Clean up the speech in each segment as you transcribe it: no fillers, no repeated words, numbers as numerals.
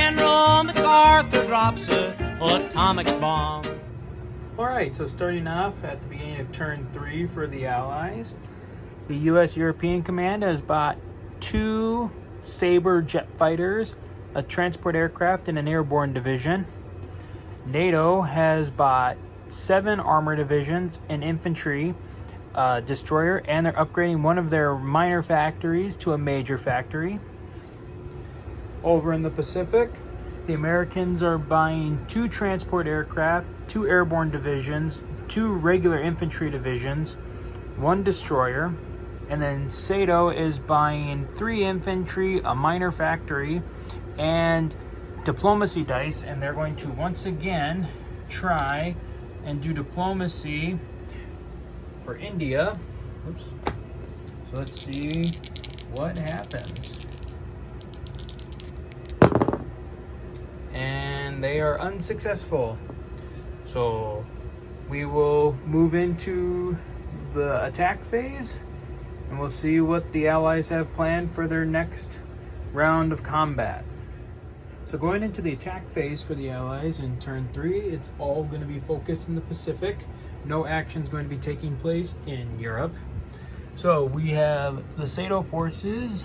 General MacArthur drops a atomic bomb. Alright, so starting off at the beginning of turn 3 for the Allies, the U.S. European Command has bought 2 Sabre jet fighters, a transport aircraft, and an airborne division. NATO has bought 7 armor divisions, an infantry destroyer, and they're upgrading one of their minor factories to a major factory. Over in the Pacific, the Americans are buying 2 transport aircraft, 2 airborne divisions, 2 regular infantry divisions, 1 destroyer, and then SATO is buying 3 infantry, a minor factory, and diplomacy dice, and they're going to once again try and do diplomacy for India. Oops. So let's see what happens. And they are unsuccessful. So we will move into the attack phase, and we'll see what the Allies have planned for their next round of combat. So going into the attack phase for the Allies in turn 3, it's all going to be focused in the Pacific. No action is going to be taking place in Europe. So we have the SATO forces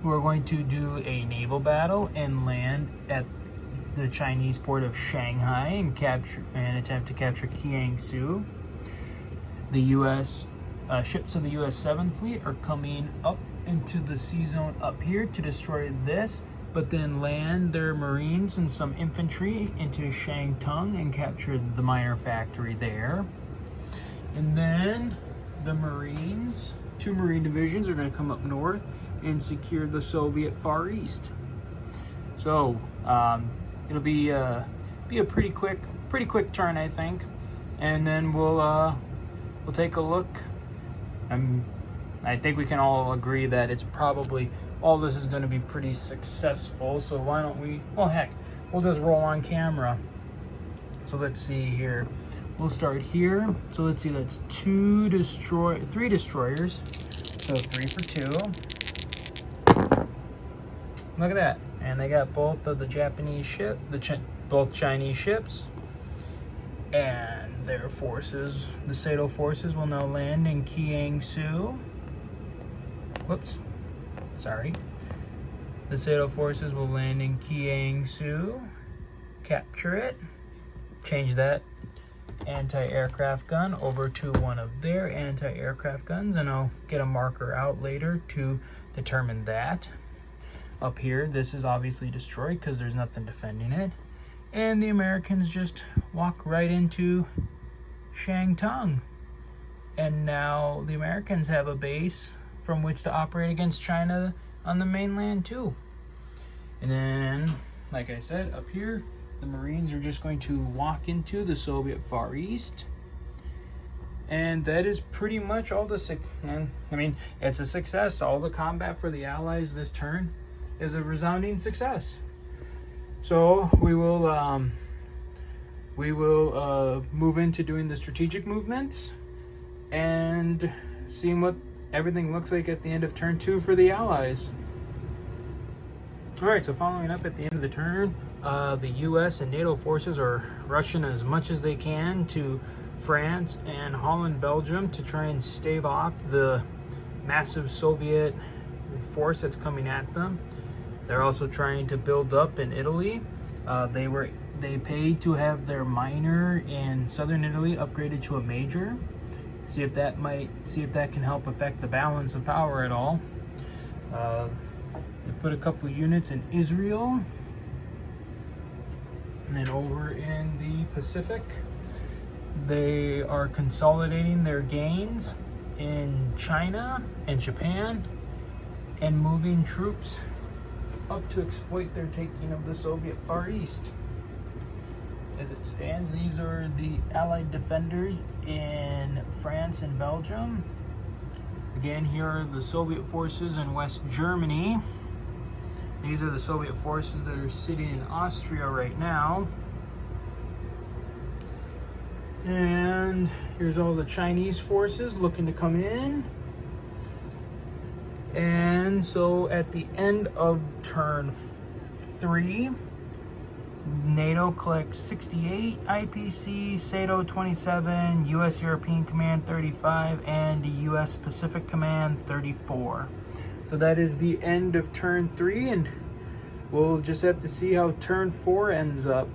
who are going to do a naval battle and land at the Chinese port of Shanghai and attempt to capture Kiangsu. The U.S. Ships of the U.S. 7th Fleet are coming up into the sea zone up here to destroy this, but then land their Marines and some infantry into Shantung and capture the minor factory there. And then the Marines, 2 Marine divisions, are going to come up north and secure the Soviet Far East. So it'll be a pretty quick turn, I think, and then we'll take a look. I think we can all agree that it's probably all this is going to be pretty successful. So why don't we? Well, heck, we'll just roll on camera. So let's see here. We'll start here. So let's see. That's 3 destroyers. So 3 for 2. Look at that. And they got both of the Japanese ship, both Chinese ships, and their forces. The SATO forces will now land in Kiangsu. Whoops, sorry. The SATO forces will land in Kiangsu, capture it, change that anti-aircraft gun over to one of their anti-aircraft guns, and I'll get a marker out later to determine that. Up here, this is obviously destroyed because there's nothing defending it. And the Americans just walk right into Shantung. And now the Americans have a base from which to operate against China on the mainland too. And then, like I said, up here, the Marines are just going to walk into the Soviet Far East. And that is pretty much all I mean, it's a success. All the combat for the Allies this turn is a resounding success. So we will move into doing the strategic movements and seeing what everything looks like at the end of turn 2 for the Allies. Alright, so following up at the end of the turn, the US and NATO forces are rushing as much as they can to France and Holland, Belgium to try and stave off the massive Soviet force that's coming at them. They're also trying to build up in Italy. They paid to have their minor in southern Italy upgraded to a major. See if that can help affect the balance of power at all. They put a couple of units in Israel. And then over in the Pacific, they are consolidating their gains in China and Japan and moving troops up to exploit their taking of the Soviet Far East. As it stands, these are the Allied defenders in France and Belgium. Again, here are the Soviet forces in West Germany. These are the Soviet forces that are sitting in Austria right now. And here's all the Chinese forces looking to come in. And so at the end of turn 3, NATO click 68, IPC, SATO 27, US European Command 35, and US Pacific Command 34. So that is the end of turn 3, and we'll just have to see how turn 4 ends up.